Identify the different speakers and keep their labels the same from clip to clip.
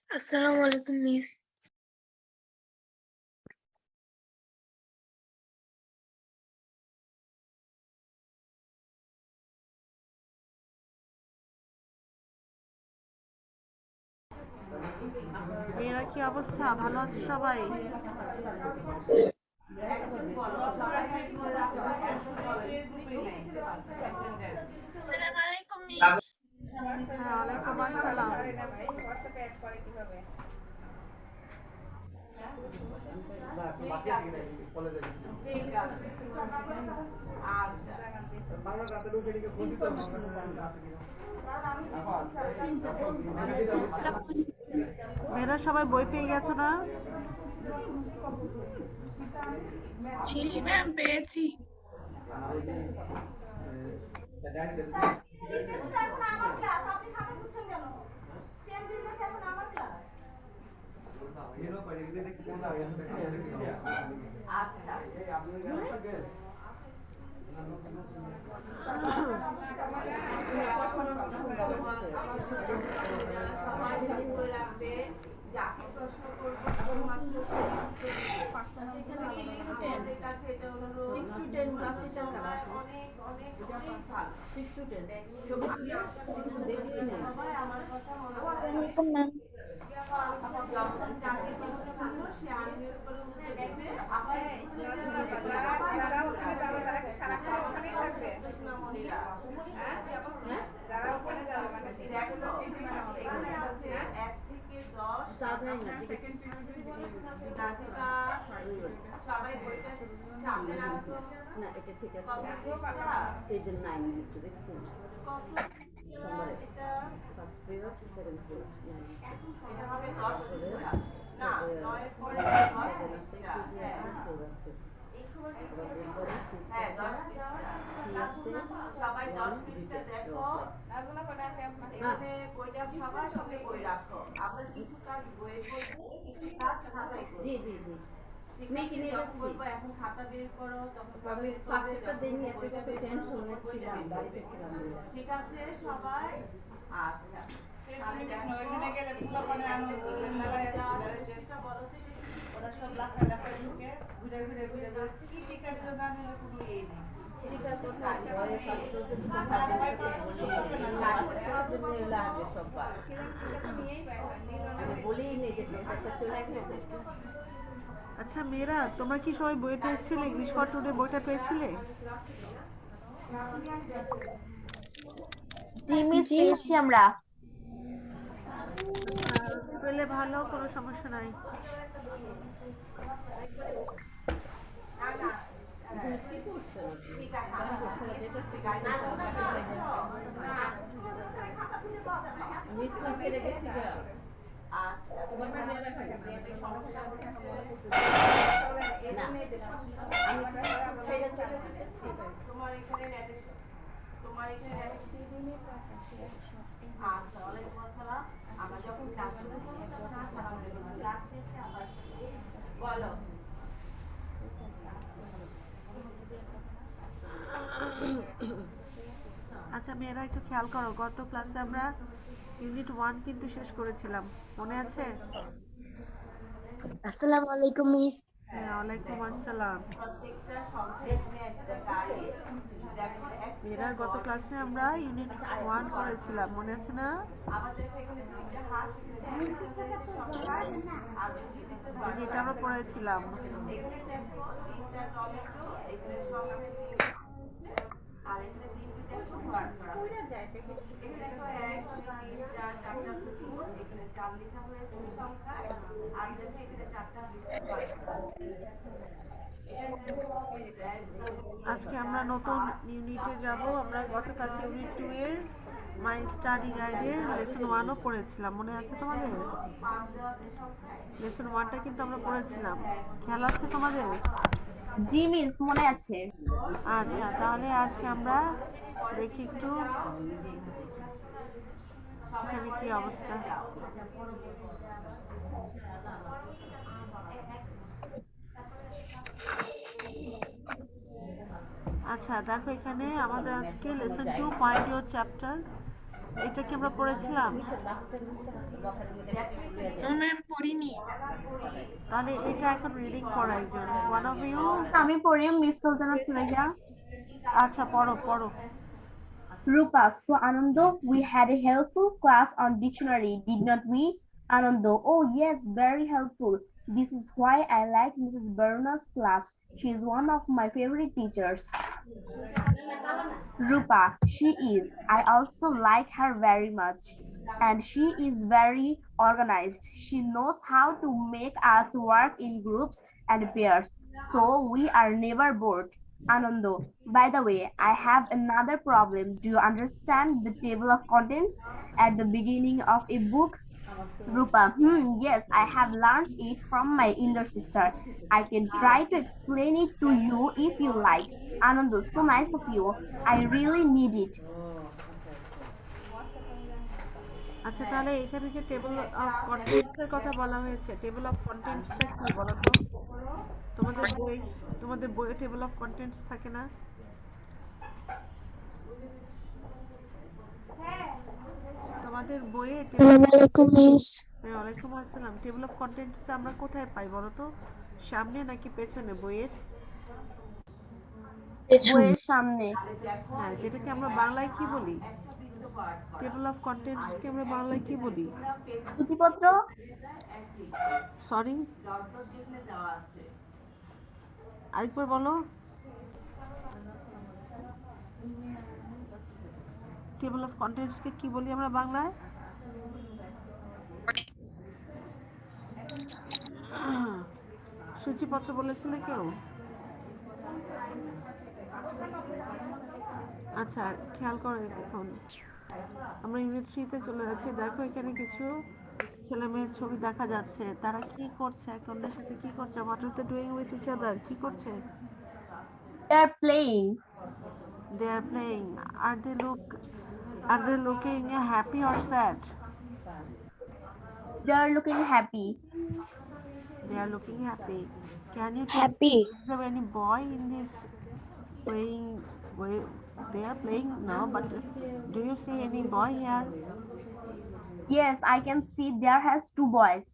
Speaker 1: আসসালামু আলাইকুম মিস।
Speaker 2: মেয়েরা কি অবস্থা? ভালো আছে সবাই?
Speaker 1: আসসালামু আলাইকুম মিস।
Speaker 2: হ্যাঁ, ওয়ালাইকুম আসসালাম। মেয়েরা সবাই বই পেয়ে গেছো না?
Speaker 1: জি ম্যাম, পেয়েছি। আসসালামু ম্যাম।
Speaker 2: আচ্ছা মেয়েরা, তোমরা কি সবাই বই পেয়েছিলে? ইংলিশ ফর টুডে বইটা পেয়েছিলে?
Speaker 3: জি মিস, পেয়েছি আমরা।
Speaker 2: পেলে ভালো, কোনো সমস্যা নাই। আচ্ছা মেয়েরা, একটু খেয়াল করো, গত ক্লাসে আমরা ইউনিট 1 কিন্তু শেষ করেছিলাম, মনে আছে?
Speaker 3: আসসালামু আলাইকুম মিস।
Speaker 2: হ্যাঁ, ওয়ালাইকুম আসসালাম। মেয়েরা, গত ক্লাসে আমরা ইউনিট 1 করেছিলাম, মনে আছে না?
Speaker 1: জি মিস।
Speaker 2: এই যে এটা আমরা পড়েছিলাম। আজকে আমরা নতুন ইউনিটে যাব। আমরা গত ক্লাসে ইউনিট 2 এর মাই স্টাডি গাইডের লেসন 1ও পড়েছিলাম, মনে আছে তোমাদের? লেসন 1টা কিন্তু আমরা পড়েছিলাম, খেয়াল আছে তোমাদের?
Speaker 3: জি মিস, মনে আছে।
Speaker 2: আচ্ছা, তাহলে আজকে আমরা দেখি একটু এখানে কি অবস্থা। আচ্ছা দেখো, এখানে আমাদের আজকে লেসন 2 ফাইন্ড ইউর চ্যাপ্টার এটা কি আমরা পড়েছিলাম?
Speaker 1: ম্যাম পড়িনি।
Speaker 2: তাহলে এটা এখন রিডিং পড়া একজন, ওয়ান অফ ইউ।
Speaker 3: আমি পড়ি মিস সুলতানা সুরাইয়া।
Speaker 2: আচ্ছা পড়ো পড়ো।
Speaker 3: Rupa, so Anando, we had a helpful class on dictionary, did not we? Anando, oh yes, very helpful. This is why I like Mrs. Barona's class. She is one of my favorite teachers. Rupa, she is. I also like her very much. And she is very organized. She knows how to make us work in groups and pairs, so we are never bored. Anando, by the way, I have another problem. Do you understand the table of contents at the beginning of a book? Rupa, yes, I have learned it from my elder sister. I can try to explain it to you if you like. Anando, so nice of you. I really need it.
Speaker 2: আচ্ছা তাহলে এখানে যে table of contents এর কথা বলা হয়েছে, table of কন্টেন্টসটা কি বলো তো? তোমাদের বইয়ে টেবিল অফ কন্টেন্টস থাকে না? তোমাদের বইয়ে
Speaker 1: আসসালামু আলাইকুম মিস।
Speaker 2: ওয়ালাইকুম আসসালাম। টেবিল অফ কন্টেন্টসটা আমরা কোথায় পাই বলো তো? সামনে নাকি পেছনে বইয়ের?
Speaker 3: বইয়ের সামনে।
Speaker 2: হ্যাঁ, যেটাকে আমরা বাংলায় কি বলি? টেবিল অফ কন্টেন্টসকে আমরা বাংলায় কি বলি?
Speaker 3: সূচিপত্র।
Speaker 2: সরি, আরেকবার বলো। টেবিল অফ কন্টেন্টসকে কি বলি আমরা বাংলায়? সূচিপত্র বলেছিলে কেউ? আচ্ছা খেয়াল করো, এখন আমরা ইউনিট 3-তে চলে যাচ্ছি। দেখো এখানে কিছু ছেলে মেয়ের ছবি দেখা যাচ্ছে। তারা কি করছে, এক অন্যের সাথে কি করছে? What are they doing with each other? কি করছে?
Speaker 3: They are playing.
Speaker 2: They are playing. Are they looking happy or sad?
Speaker 3: They are looking happy.
Speaker 2: They are looking happy. Can you tell
Speaker 1: happy.
Speaker 2: me, is there any boy in this playing way? They are playing now, but do you see any boy here?
Speaker 3: Yes, I can see there has two boys.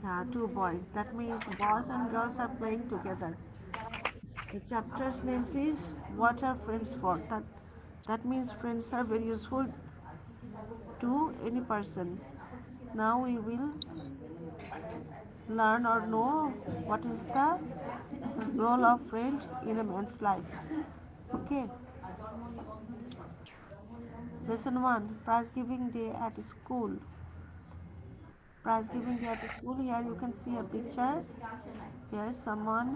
Speaker 2: Yeah, two boys. That means boys and girls are playing together. The chapter's name is What Are Friends For? That means friends are very useful to any person. Now we will learn or know what is the role of friend in a man's life. Okay. Lesson 1, Prize Giving Day at School. Prize Giving Day at School. Here you can see a picture. Here someone,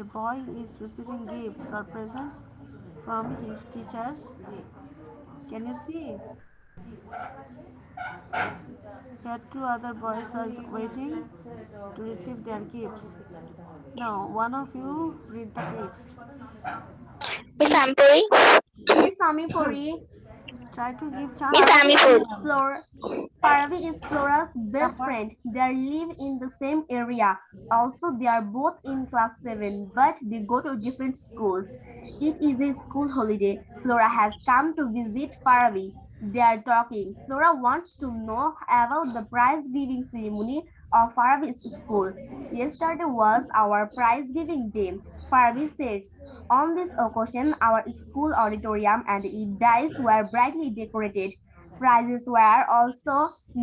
Speaker 2: a boy is receiving gifts or presents from his teachers. Can you see? Here two other boys are waiting to receive their gifts. Now one of you read the text.
Speaker 1: Miss আমি পড়ি।
Speaker 3: Miss Ami Puri.
Speaker 2: Try to give chance.
Speaker 1: Miss Ami Puri।
Speaker 3: Paravi is Flora's best friend. They live in the same area. Also, they are both in class 7, but they go to different schools. It is a school holiday. Flora has come to visit Paravi. They are talking. Flora wants to know about the prize giving ceremony of Paravi's school. Yesterday was our prize giving day. Paravi says, on this occasion, our school auditorium and its dais were brightly decorated. Prizes were also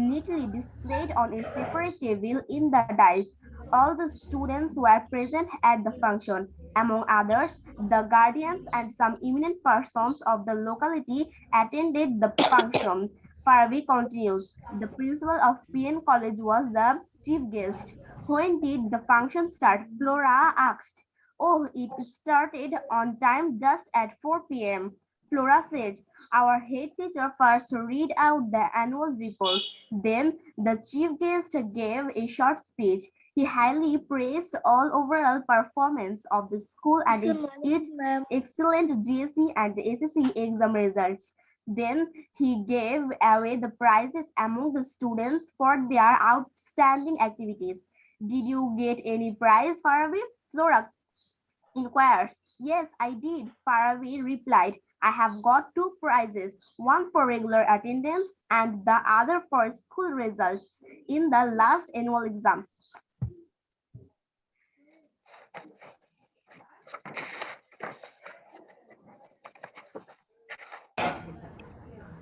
Speaker 3: neatly displayed on a separate table in the dais. All the students were present at the function. Among others, the guardians and some eminent persons of the locality attended the function. Parvi continues. The principal of PN College was the chief guest. When did the function start? Flora asked. Oh, it started on time just at 4 p.m. Flora said. Our head teacher first read out the annual report. Then the chief guest gave a short speech. He highly praised all overall performance of the school and its excellent GSC and SSC exam results. Then he gave away the prizes among the students for their outstanding activities. Did you get any prize, Farabi? Flora inquires. Yes, I did, Farabi replied. I have got two prizes, one for regular attendance and the other for school results in the last annual exams.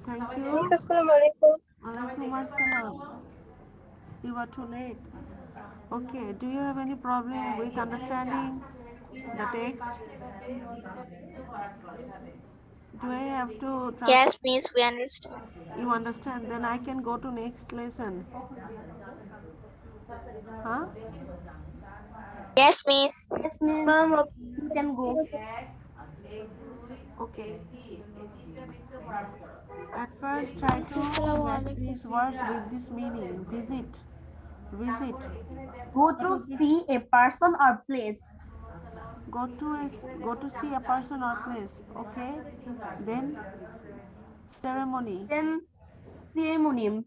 Speaker 2: Thank you.
Speaker 1: Miss, Assalamualaikum.
Speaker 2: Alaikum assalam. You are too late. Okay, do you have any problem with understanding the text? Do I have to translate?
Speaker 1: Yes, Miss, we understand.
Speaker 2: You understand? Then I can go to next lesson. Huh?
Speaker 1: Yes, Miss.
Speaker 3: Yes, Miss.
Speaker 1: Ma'am,
Speaker 3: You can go.
Speaker 2: Okay. At first, try
Speaker 1: Miss,
Speaker 2: to get
Speaker 1: Assalamualaikum.
Speaker 2: these words with this meaning. Visit. Visit.
Speaker 3: Go to see a person or place.
Speaker 2: Go to see a person or place. Okay. Then ceremony.
Speaker 3: Then ceremony.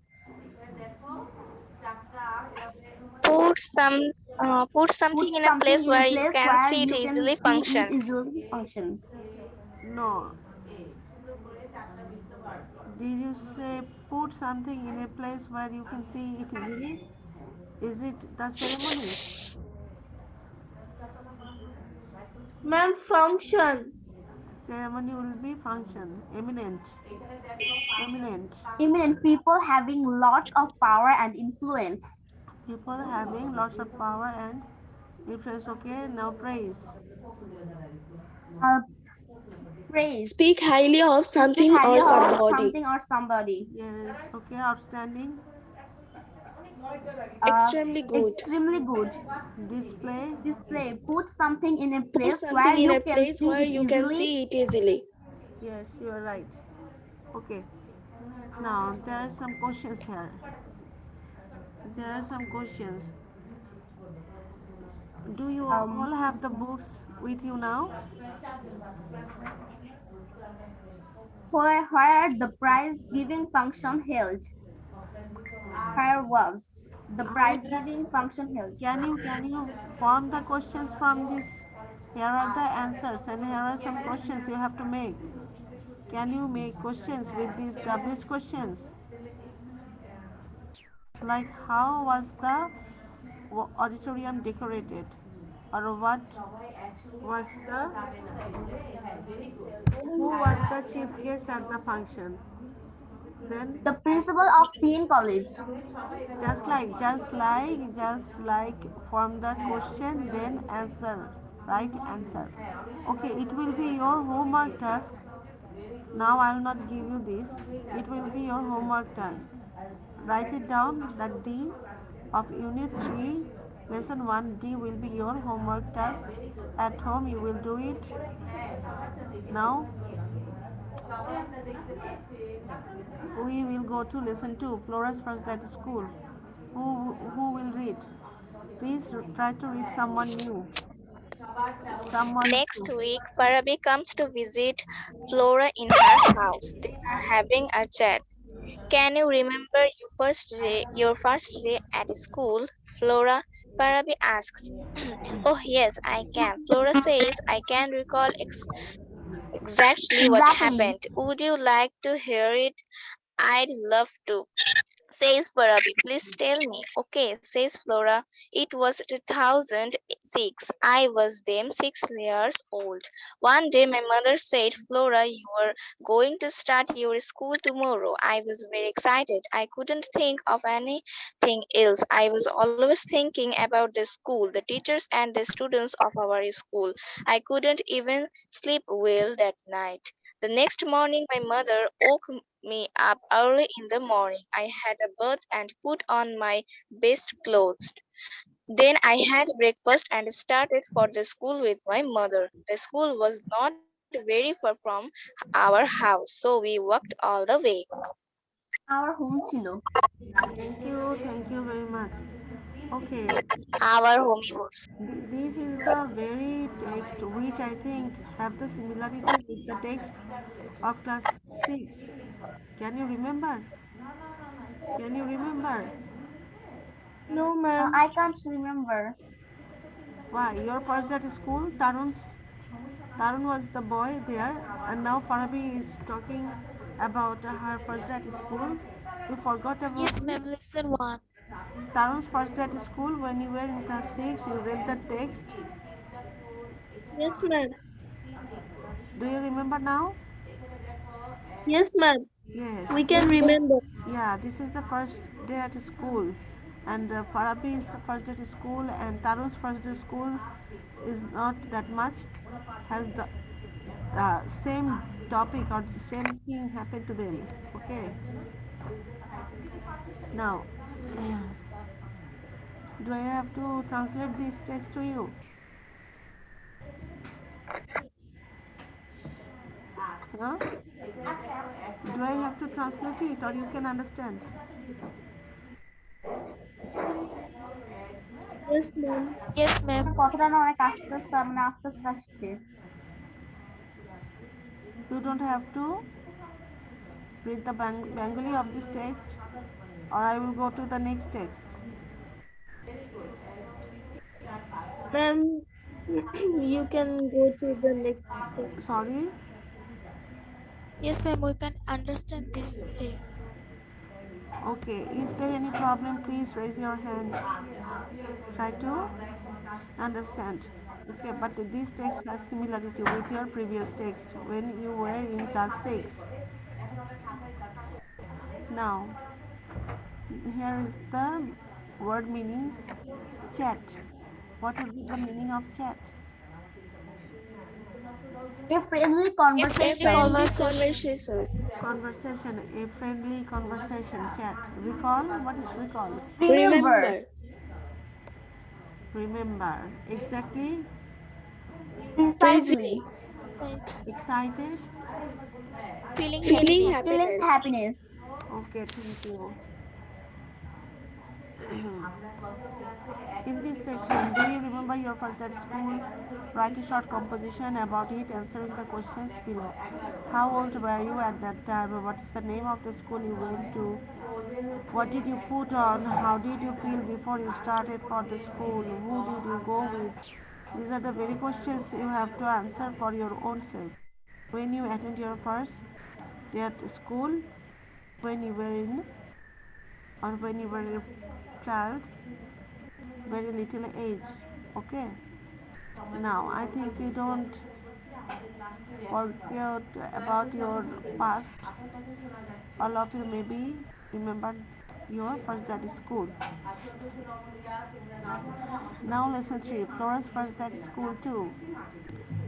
Speaker 1: Put something
Speaker 3: Put
Speaker 1: in a
Speaker 3: something
Speaker 1: place
Speaker 3: in a
Speaker 1: where you
Speaker 3: place
Speaker 1: can
Speaker 3: where
Speaker 1: see it
Speaker 3: you can
Speaker 1: easily
Speaker 3: see it
Speaker 1: function.
Speaker 3: easily function.
Speaker 2: No. Did you say put something in a place where you can see it easily? Is it the ceremony?
Speaker 1: Ma'am, function.
Speaker 2: Ceremony will be function. Eminent. Eminent.
Speaker 3: Eminent people having lots of power and influence.
Speaker 2: People having lots of power and influence. Okay, now praise.
Speaker 3: Uh, praise.
Speaker 1: Speak highly of
Speaker 3: To speak
Speaker 1: something
Speaker 3: highly
Speaker 1: or
Speaker 3: of
Speaker 1: somebody.
Speaker 3: something or somebody.
Speaker 2: Yes, okay, outstanding.
Speaker 3: Uh,
Speaker 1: Extremely good.
Speaker 3: extremely good.
Speaker 2: Display.
Speaker 3: Display. Put something in a
Speaker 1: Put
Speaker 3: place where
Speaker 1: something in
Speaker 3: you
Speaker 1: a
Speaker 3: can
Speaker 1: place
Speaker 3: see
Speaker 1: where
Speaker 3: it
Speaker 1: you can
Speaker 3: easily.
Speaker 1: see it easily.
Speaker 2: Yes, you are right. Okay, now there are some questions here. There are some questions. Do you all
Speaker 3: Um,
Speaker 2: have the books with you now?
Speaker 3: where the prize giving function held. Where was the prize giving function held?
Speaker 2: Can you form the questions from this? Here are the answers and here are some questions you have to make. Can you make questions with these WH questions? Like how was the auditorium decorated? Or what was the who was the chief guest at the function? Then
Speaker 3: The principal of Peen College.
Speaker 2: just like form the question then answer, right answer. Okay, it will be your homework task. Now I will not give you this. It will be your homework task. Write it down that D of Unit 3, Lesson 1D will be your homework task. At home you will do it. Now we will go to Lesson 2, Flora's first day at school. Who will read? Please try to read someone new. Someone
Speaker 1: Next
Speaker 2: new.
Speaker 1: week, Farabi comes to visit Flora in her house. They are having a chat. Can you remember your first day at school? Flora, Farabi asks. Oh, yes, I can. Flora says, I can recall exactly what
Speaker 3: Exactly.
Speaker 1: happened. Would you like to hear it? I'd love to. Says Parabi, please tell me. Okay, says Flora. It was 2006. I was then 6 years old. One day my mother said, Flora, you are going to start your school tomorrow. I was very excited. I couldn't think of anything else. I was always thinking about the school, the teachers and the students of our school. I couldn't even sleep well that night. The next morning, my mother woke me up early in the morning. I had a bath and put on my best clothes. Then I had breakfast and started for the school with my mother. The school was not very far from our house, so we walked all the way.
Speaker 3: Our home chilo.
Speaker 2: Thank you very much. Okay,
Speaker 1: Our homie was.
Speaker 2: this is the very text which I think have the similarity with the text of class 6. Can you remember? Can you remember?
Speaker 1: No, ma'am.
Speaker 3: I can't remember.
Speaker 2: Why? Your first day at school, Tarun's Tarun was the boy there, and now Farabi is talking about her first day at school. You forgot about
Speaker 4: Yes,
Speaker 2: it.
Speaker 4: ma'am. Lesson 1.
Speaker 2: Tarun's first day at school, when you were in class 6, you read the text.
Speaker 5: Yes, ma'am.
Speaker 2: Do you remember now?
Speaker 5: Yes, ma'am.
Speaker 2: Yes,
Speaker 5: We can
Speaker 4: Yes, ma'am.
Speaker 5: remember.
Speaker 2: yeah, this is the first day at school, and Farabi's first day at school and Tarun's first day at school is not that much. Has the same topic or the same thing happened to them. Okay, now do I have to translate this text to you? Huh? Do I have to translate it or you can understand?
Speaker 5: Yes, ma'am.
Speaker 4: Yes, ma'am.
Speaker 3: আপনার কথাটা না অনেক আস্তে আস্তে মানে আস্তে আস্তে আসছে।
Speaker 2: You don't have to read the Bengali of this text, or I will go to the next text.
Speaker 5: Ma'am, you can go to the next text.
Speaker 2: Sorry.
Speaker 4: Yes, ma'am. We can understand this text.
Speaker 2: Okay, if there any problem, please raise your hand. Try to understand. Okay, but this text has similarity with your previous text when you were in class 6. Now, here is the word meaning chat. What would be the meaning of chat?
Speaker 3: A friendly
Speaker 4: A
Speaker 5: A
Speaker 4: friendly
Speaker 3: conversation.
Speaker 5: friendly
Speaker 4: conversation.
Speaker 5: conversation.
Speaker 2: Conversation, a friendly conversation, chat. Recall, what is recall?
Speaker 3: Remember.
Speaker 5: Remember.
Speaker 2: Remember. Exactly,
Speaker 3: Precisely.
Speaker 5: Precisely.
Speaker 4: Precisely.
Speaker 2: excited.
Speaker 4: Feeling
Speaker 5: Feeling
Speaker 4: happiness.
Speaker 3: Feeling
Speaker 5: happiness.
Speaker 3: happiness.
Speaker 2: Okay, thank you. In this section, do you remember your first day at school? Write a short composition about it, answering the questions below. How old were you at that time? What is the name of the school you went to? What did you put on? How did you feel before you started for the school? Who did you go with? These are the very questions you have to answer for your own self. When you attend your first day at school, when you were in or when you were a child, very little age. Okay, now I think you don't forget about your past. All of you maybe remember your first day at school. Now lesson 3, Flora's first day at school too.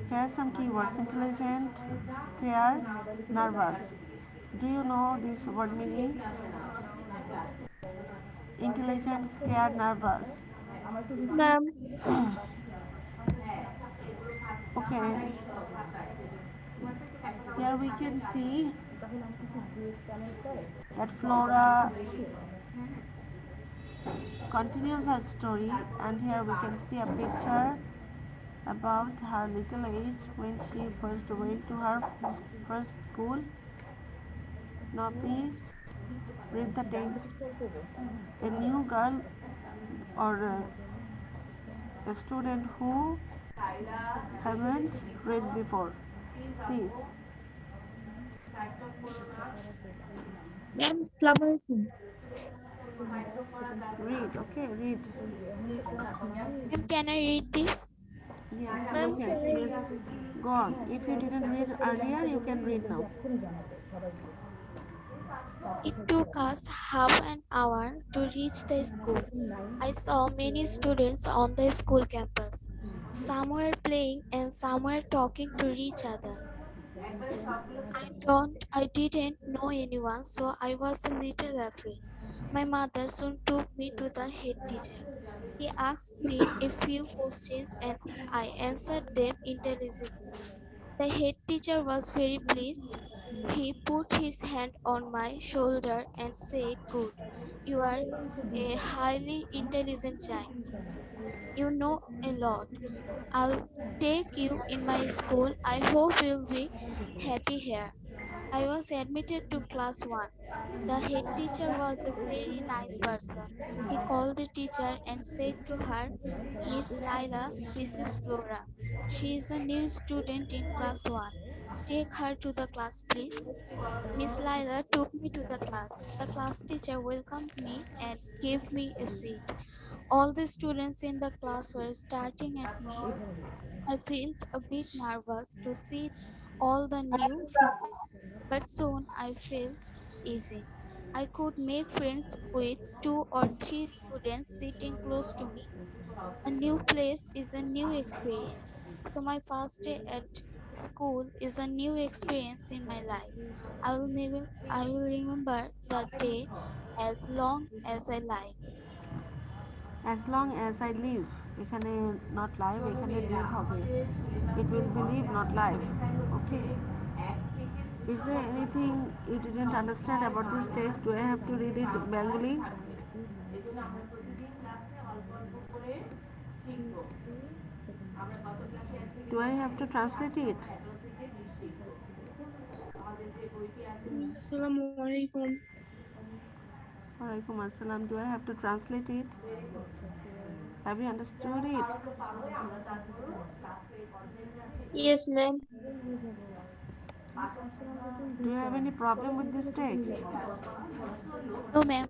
Speaker 2: Here are some keywords: intelligent, stare, nervous. Do you know this word meaning? Intelligent, scared, nervous.
Speaker 5: Ma'am.
Speaker 2: Okay, here we can see that Flora continues her story, and here we can see a picture about her little age when she first went to her first school. Now please read the text. A new girl or a student who haven't read before. Please
Speaker 6: Ma'am, Assalamualaikum.
Speaker 2: read. Okay, read.
Speaker 4: Ma'am, can I read this?
Speaker 2: Yes, you
Speaker 5: Ma'am, can
Speaker 2: can.
Speaker 5: I
Speaker 2: Yes, go on. If you didn't read earlier, you can read now.
Speaker 4: It took us half an hour to reach the school. I saw many students on the school campus. Some were playing and some were talking to each other. I didn't know anyone, so I was a little afraid. My mother soon took me to the head teacher. He asked me a few questions and I answered them intelligently. The head teacher was very pleased. He put his hand on my shoulder and said, "Good. You are a highly intelligent child. You know a lot. I'll take you in my school. I hope you'll be happy here." I was admitted to class 1. The head teacher was a very nice person. He called the teacher and said to her, Miss Lila, this is Flora. She is a new student in class 1. Take her to the class, please. Miss Lila took me to the class. The class teacher welcomed me and gave me a seat. All the students in the class were staring at me. I felt a bit nervous to see all the new faces, but soon I felt easy. I could make friends with two or three students sitting close to me. A new place is a new experience. So my first day at school is a new experience in my life. I will remember the day as long as I live.
Speaker 2: As long as I live, এখানে not live, এখানে live হবে. It will be live, not live. Okay. Is there anything you didn't understand about this text? Do I have to read it Bengali? Do I have to translate it?
Speaker 5: Assalamualaikum.
Speaker 2: Walaikum assalam. Do I have to translate it? Have you understood it?
Speaker 5: Yes, ma'am.
Speaker 2: Do you have any problem with this text?
Speaker 4: No, ma'am.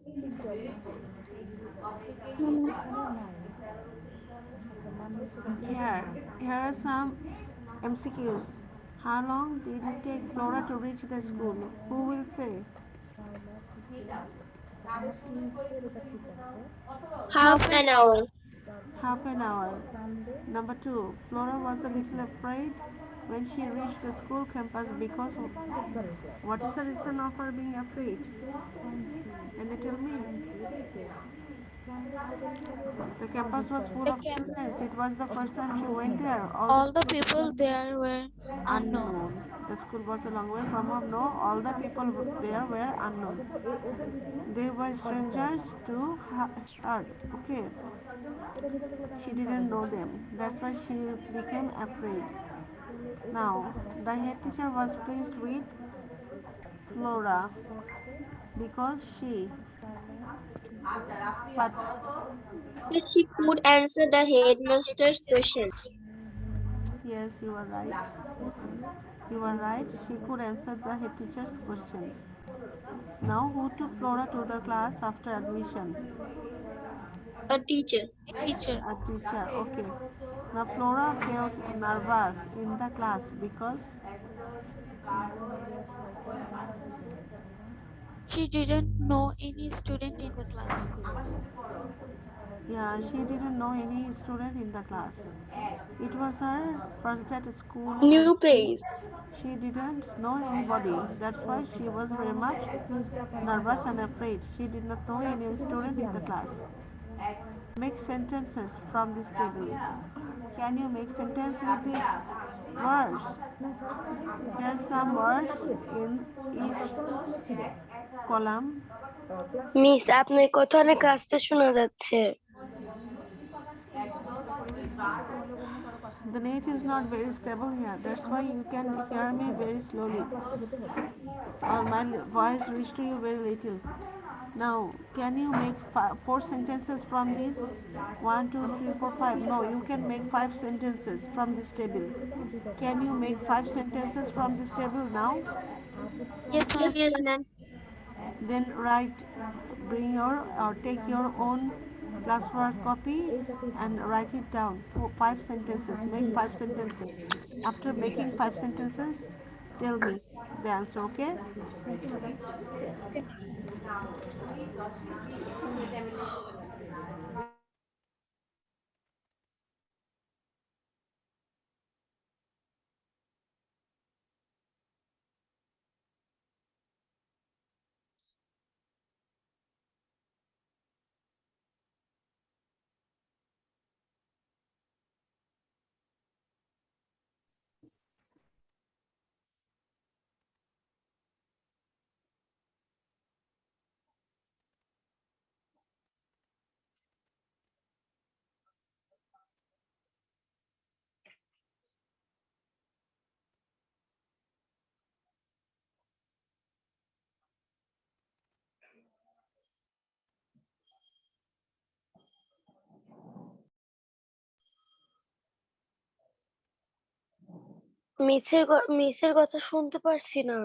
Speaker 2: Here, here are some MCQs. How long did it take Flora to reach the school? Who will say?
Speaker 5: Half
Speaker 4: Half an
Speaker 5: an
Speaker 4: hour.
Speaker 5: hour.
Speaker 2: Half an hour. Number two, Flora was a little afraid when she reached the school campus because what is the reason of her being afraid? Can you tell me? The campus was full
Speaker 4: The
Speaker 2: of
Speaker 4: camp,
Speaker 2: students. It was the first time she went there. All the
Speaker 4: all the
Speaker 2: people
Speaker 4: people there were unknown.
Speaker 2: unknown. The school was a long way from home. No, all the people there were unknown. They were strangers to her. Okay, she didn't know them. That's why she became afraid. Now, the head teacher was pleased with Flora because she, but
Speaker 5: But she could answer the headmaster's questions.
Speaker 2: yes, you are right. You are right. She could answer the head teacher's questions. Now, who took Flora to the class after admission?
Speaker 5: A teacher.
Speaker 4: A teacher.
Speaker 2: A teacher. Okay. Now, Flora felt nervous in the class because
Speaker 4: She didn't know any student in the class.
Speaker 2: yeah, she didn't know any student in the class. It was her first day at school and
Speaker 5: New place.
Speaker 2: she didn't know anybody. That's why she was very much nervous and afraid. She did not know any student in the class. Make sentences from this table. Can you make sentence with these words? Here's some words in each column.
Speaker 5: Miss আপনার কথা অনেক আস্তে শোনা যাচ্ছে।
Speaker 2: The net is not very stable here. That's why you can hear me very slowly. Or my voice reach to you very little. Now, can you make four sentences from this? One, two, three, four, five. No, you can make five sentences from this table. Can you make five sentences from this table now?
Speaker 4: Yes, ma'am.
Speaker 5: Yes, ma'am.
Speaker 2: Then write, bring your or take your own classwork copy and write it down. Five sentences. Make five sentences. After making five sentences, tell me the answer. Okay?
Speaker 5: মিসের কথা শুনতে পারছি না।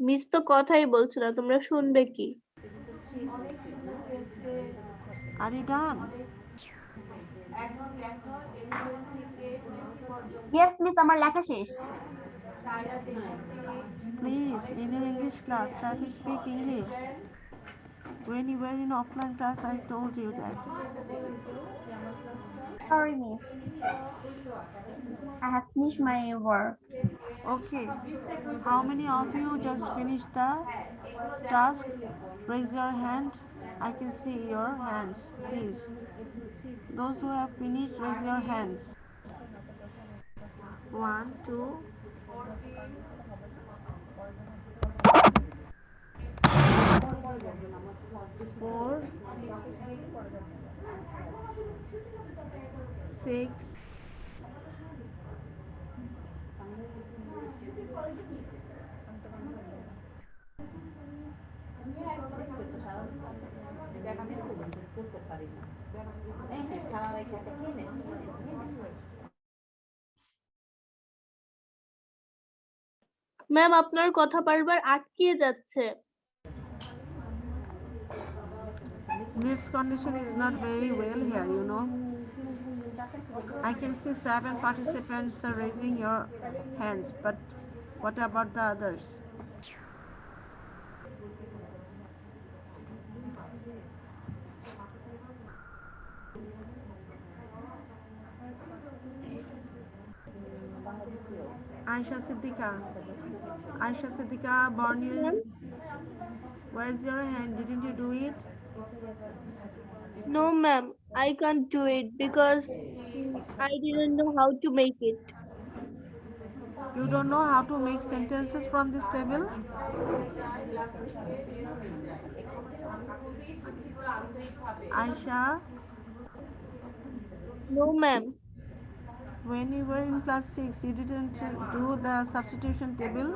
Speaker 7: Miss তো কথাই বলছো না, তোমরা শুনবে কি?
Speaker 2: Are you done?
Speaker 3: Yes miss, আমার লেখা শেষ।
Speaker 2: Please, in your English class, try to speak English. When you were in offline class, I told you that.
Speaker 3: Sorry miss, I have finished my work.
Speaker 2: Okay. How many of you just finished the task? Raise your hand. I can see your hands, please. Those who have finished, raise your hands. 1, 2, 4, 6,
Speaker 7: ma'am, আপনার কথা বারবার আটকিয়ে যাচ্ছে।
Speaker 2: Net's condition is not very well here, you know. I can see 7 participants are raising your hands, but what about the others? Aisha Siddika. Aisha Siddika, Bornil,
Speaker 7: ma'am,
Speaker 2: where's your hand? Didn't you do it?
Speaker 7: no ma'am, I can't do it because I didn't know how to make it.
Speaker 2: You don't know how to make sentences from this table? Aisha,
Speaker 7: No ma'am.
Speaker 2: when you were in class 6, you didn't do the substitution table?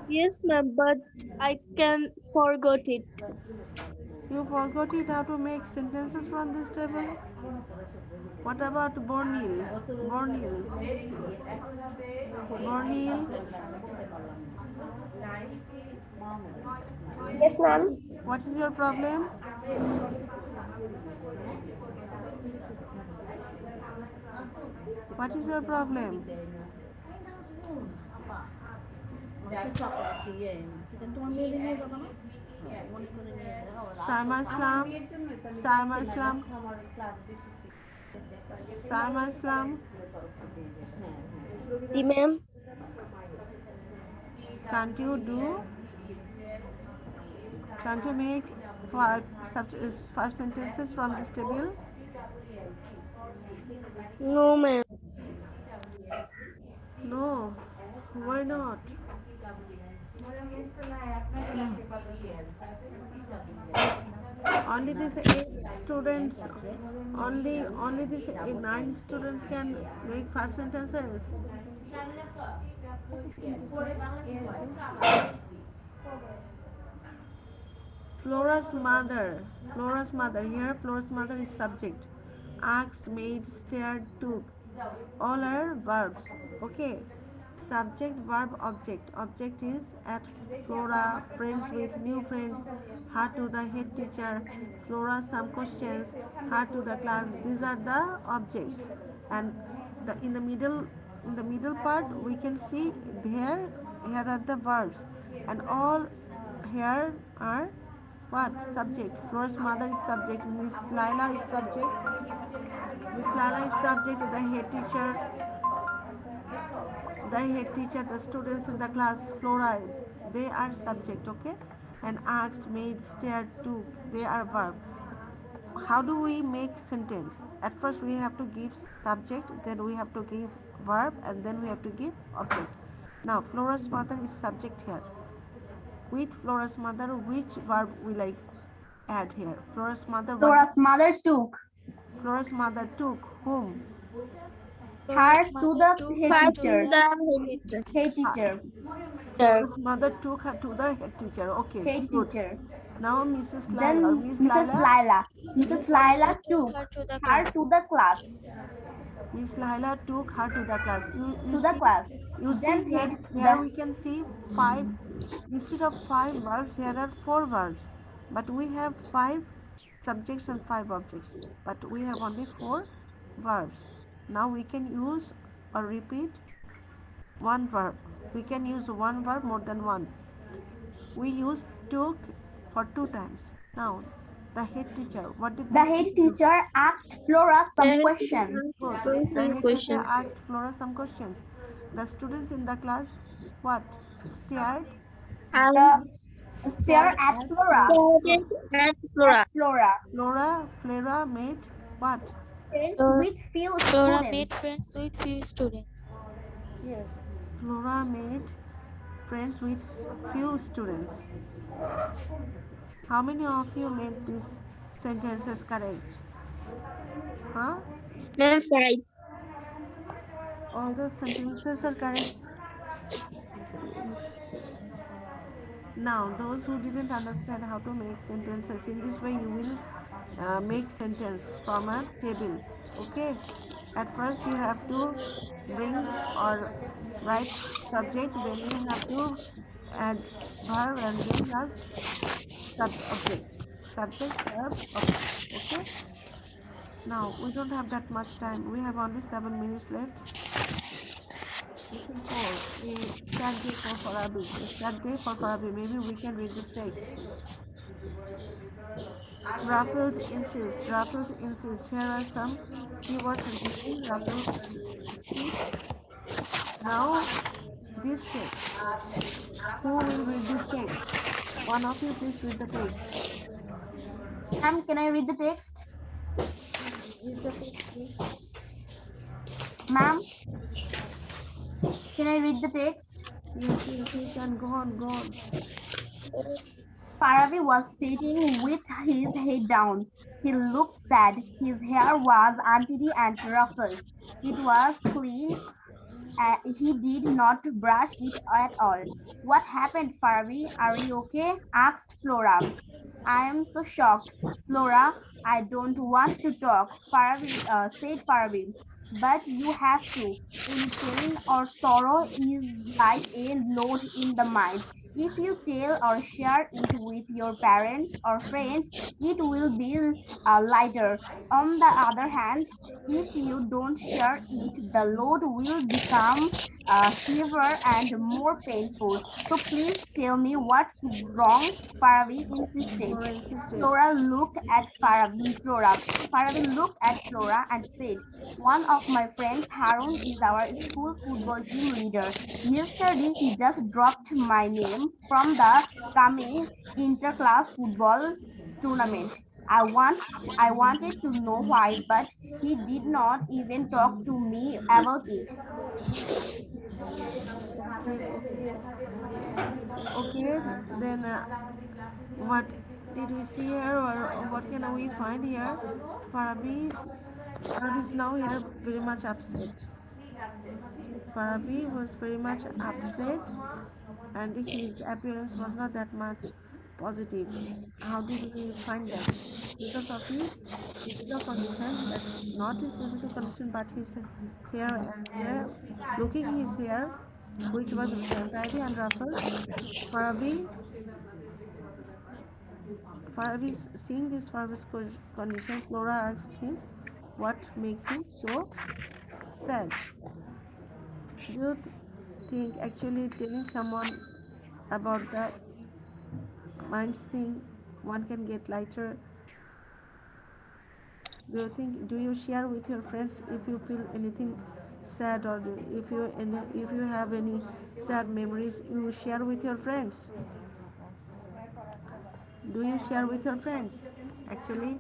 Speaker 7: Yes ma'am, but I can forgot it.
Speaker 2: You forgot it how to make sentences from this table? What about Bornil? Bornil. Bornil,
Speaker 5: Yes, ma'am.
Speaker 2: what is your problem? What is your problem? Saima Islam, Saima Islam, Saima Islam,
Speaker 5: ji ma'am.
Speaker 2: can't you do? Can't you make five, five sentences from this table?
Speaker 5: No, ma'am.
Speaker 2: No, why not? Only these 8 students, only these 9 students can make 5 sentences. Flora's mother, here Flora's mother is subject. Asked, made, stared, took. All are verbs. Okay. Subject, verb, object. Object is at Flora, friends with new friends, her to the head teacher, Flora some questions, her to the class. These are the objects. And in the middle part we can see here are the verbs. And all here are what? Subject. Flora's mother is subject. Miss Laila is subject. Miss Laila is subject to the head teacher. The head teacher, the students in the class, Flora, they are subject, okay? And asked, made, stared, took, they are verb. How do we make sentence? At first we have to give subject, then we have to give verb, and then we have to give object. Now Flora's mother is subject here. With Flora's mother, which verb will I add here? Flora's mother, what did
Speaker 3: Flora's mother took
Speaker 2: Flora's mother took? Whom?
Speaker 3: her
Speaker 4: Flora's
Speaker 3: to
Speaker 4: mother
Speaker 3: the
Speaker 4: took
Speaker 3: head
Speaker 4: her
Speaker 5: Her
Speaker 4: to
Speaker 3: teacher.
Speaker 5: to
Speaker 4: the
Speaker 5: the
Speaker 4: head teacher.
Speaker 3: Head
Speaker 2: Ha-
Speaker 3: teacher.
Speaker 5: header.
Speaker 2: Flora's mother took her to the head teacher. Okay,
Speaker 3: Head
Speaker 2: good.
Speaker 3: teacher.
Speaker 2: Now Mrs. Lila or
Speaker 3: Then
Speaker 2: Miss
Speaker 3: Mrs.
Speaker 2: Lila.
Speaker 3: Lila. Mrs.
Speaker 4: Mrs.
Speaker 3: Lila
Speaker 4: Lila took
Speaker 3: took
Speaker 4: her to the
Speaker 3: her
Speaker 4: class.
Speaker 3: to the class.
Speaker 2: Miss Lila took her to the class.
Speaker 3: To the class.
Speaker 2: You see
Speaker 3: Then
Speaker 2: here,
Speaker 3: head
Speaker 2: here
Speaker 3: the
Speaker 2: we can see five, instead of five verbs, here are four verbs. But we have five subjects and five objects. But we have only four verbs. Now we can use or repeat one verb. We can use one verb more than one. We use took for two times. Now, the head teacher, what did the
Speaker 3: the
Speaker 2: head
Speaker 3: head
Speaker 2: teacher do?
Speaker 3: teacher asked Flora some
Speaker 5: There is
Speaker 3: question.
Speaker 2: Good. The
Speaker 5: some
Speaker 2: head teacher
Speaker 5: question.
Speaker 2: asked Flora some questions. The students in the class, what? Stared,
Speaker 3: The
Speaker 5: And
Speaker 3: stare
Speaker 2: stared
Speaker 3: at
Speaker 2: at
Speaker 3: Flora.
Speaker 2: Flora.
Speaker 5: started
Speaker 2: Good.
Speaker 5: at
Speaker 3: At
Speaker 5: Flora.
Speaker 3: Flora.
Speaker 2: Flora made what?
Speaker 3: Friends
Speaker 4: Flora,
Speaker 3: with few
Speaker 4: Flora made
Speaker 3: students.
Speaker 4: friends with few students.
Speaker 2: Yes. Flora made friends with few students. How many of you made these sentences correct? Huh?
Speaker 5: Ma'am, five.
Speaker 2: All the sentences are correct. Now, those who didn't understand how to make sentences, in this way you will make sentence from a table. Okay. At first you have to bring or write subject, then you have to add verb, and then last object. Subject, verb, object. Okay. Now we don't have that much time. We have only 7 minutes left. Lesson 4. A sad day for Farabi. A sad day for Farabi. Maybe we can read this text. Raffles insists. Raffles insists. Here are some keywords are missing. Raffles insists. Now, this text. Who will read this text? One of you please read the text.
Speaker 3: Ma'am, can I read the text?
Speaker 2: Read the text please.
Speaker 3: Ma'am, can I read the text?
Speaker 2: Yes, yes, you can go on, go on.
Speaker 3: Farabi was sitting with his head down. He looked sad. His hair was untidy and ruffled. It was clean. He did not brush it at all. What happened, Farabi? Are you okay? Asked Flora. I am so shocked. Flora, I don't want to talk, said Farabi. But you have to. Any pain or sorrow is like a load in the mind. If you tell or share it with your parents or friends, it will be lighter. On the other hand, if you don't share it, the load will become heavier and more painful. So please tell me what's wrong, Farabi insisted.
Speaker 2: Flora insisted.
Speaker 3: Flora looked at Flora. Farabi looked at Flora and said, one of my friends, Harun, is our school football team leader. Yesterday, he just dropped my name from the coming interclass football tournament. I wanted to know why, but he did not even talk to me about it.
Speaker 2: Okay, okay. Okay, then what did we see here, or what can we find here? Farabi is now here very much upset. Farabi was very much upset, and his appearance was not that much positive. How did we find that? Because of his physical condition, that's not his physical condition, but his hair, and looking his hair, which was tidy and ruffled. Farabi Farabi, seeing this Farabi's condition, Flora asked him what made him so sad. Do you think actually telling someone about the minds thing one can get lighter? Do you share with your friends if you feel anything sad, or if you have any sad memories, you share with your friends? Do you share with your friends actually?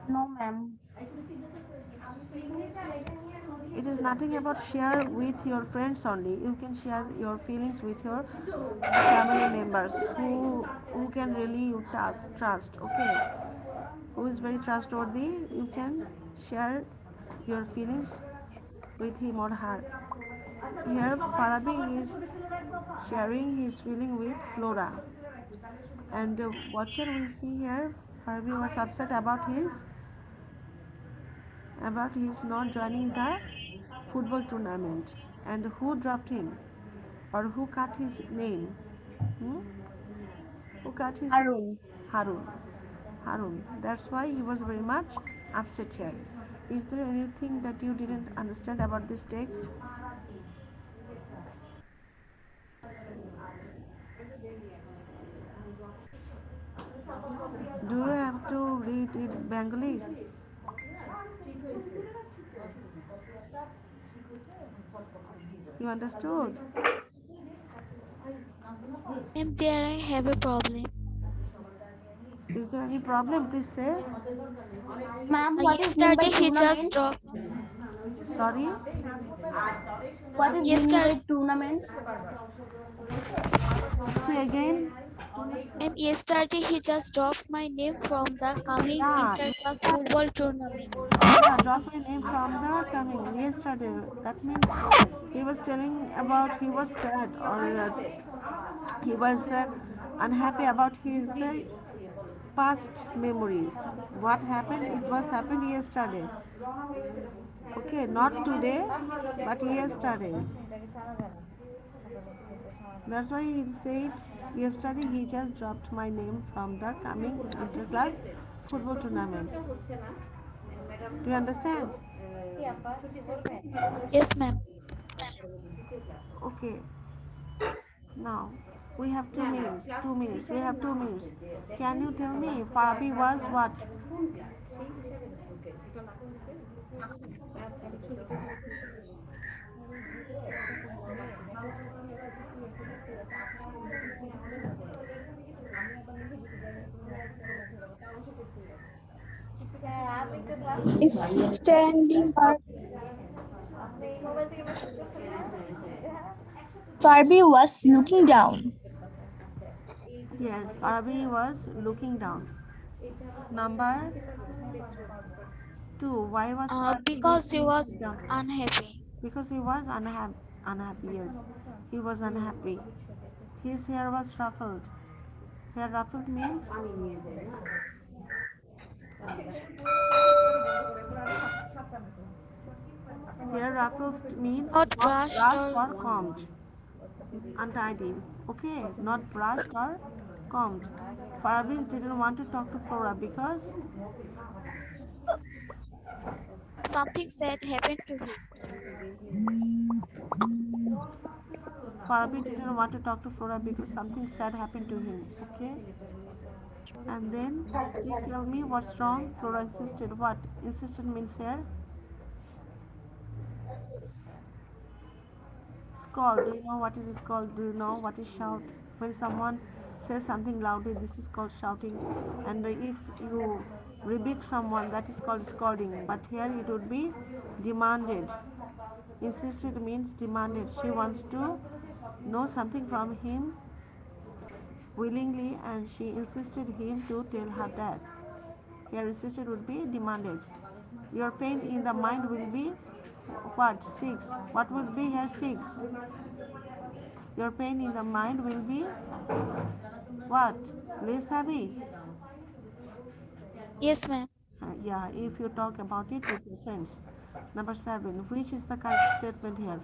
Speaker 3: No, ma'am.
Speaker 2: It is nothing about share with your friends only. You can share your feelings with your family members who can really you trust. Okay, who is very trustworthy. You can share your feelings with him or her. Here Farabi is sharing his feeling with Flora. And what can we see here? Farabi was upset about his not joining the football tournament. And who dropped him? Or who cut his name? Hmm? Who cut his name?
Speaker 3: Harun.
Speaker 2: Harun. Harun. That's why he was very much upset here. Is there anything that you didn't understand about this text? Do you have to read it Bengali? You understood?
Speaker 4: Ma'am, there I have a problem.
Speaker 2: Is there any problem? Please say.
Speaker 3: Ma'am, what is mean by
Speaker 4: Yesterday he just
Speaker 3: tournament?
Speaker 4: dropped.
Speaker 2: Sorry.
Speaker 3: What is mean
Speaker 4: Yesterday,
Speaker 3: by tournament?
Speaker 2: Say again.
Speaker 4: ma'am, yesterday he just dropped my name from the coming
Speaker 2: Yeah.
Speaker 4: interclass football tournament.
Speaker 2: Yeah, drop my name from the coming yesterday. That means he was telling about he was sad, or he was unhappy about his past memories. What happened? It was happened yesterday. Okay, not today, but yesterday. That's why he said yesterday he just dropped my name from the coming interclass football tournament. Do you understand?
Speaker 4: Yes, ma'am.
Speaker 2: Okay. Now we have 2 minutes. 2 minutes. We have 2 minutes. Can you tell me Fabi was what?
Speaker 7: Standing Barbie was looking down.
Speaker 2: Yes, Fabi was looking down. Number two. Why was Fabi
Speaker 4: Because he
Speaker 2: looking
Speaker 4: was
Speaker 2: down?
Speaker 4: unhappy.
Speaker 2: Because he was unhappy. Unhappy. Yes, he was unhappy. His hair was ruffled. Hair ruffled means hair ruffled means
Speaker 4: Not
Speaker 2: not
Speaker 4: brushed
Speaker 2: brushed
Speaker 4: or
Speaker 2: or combed. Untidy. Okay, not brushed or combed. Fabrice didn't want to talk to Flora because
Speaker 4: something sad happened to him.
Speaker 2: Fabi didn't want to talk to Flora because something sad happened to him. Okay, and then please tell me what's wrong. Flora insisted. What insisted means here? Scold. Do you know what is scold? Do you know what is shout? When someone says something loudly, this is called shouting. And if you rebuke someone, that is called scolding. But here it would be demanded. Insisted means demanded. She wants to know something from him willingly, and she insisted him to tell her that. Here insisted would be demanded. Your pain in the mind will be what? 6. What would be here 6? Your pain in the mind will be what? Less heavy.
Speaker 4: Yes, ma'am.
Speaker 2: Yeah, if you talk about it with your friends. Number 7. Which is the correct statement here?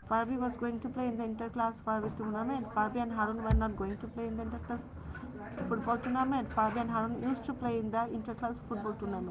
Speaker 2: Farbi was going to play in the interclass Farbi tournament. Farbi and Harun were not going to play in the interclass football tournament. Farbi and Harun used to play in the interclass football tournament.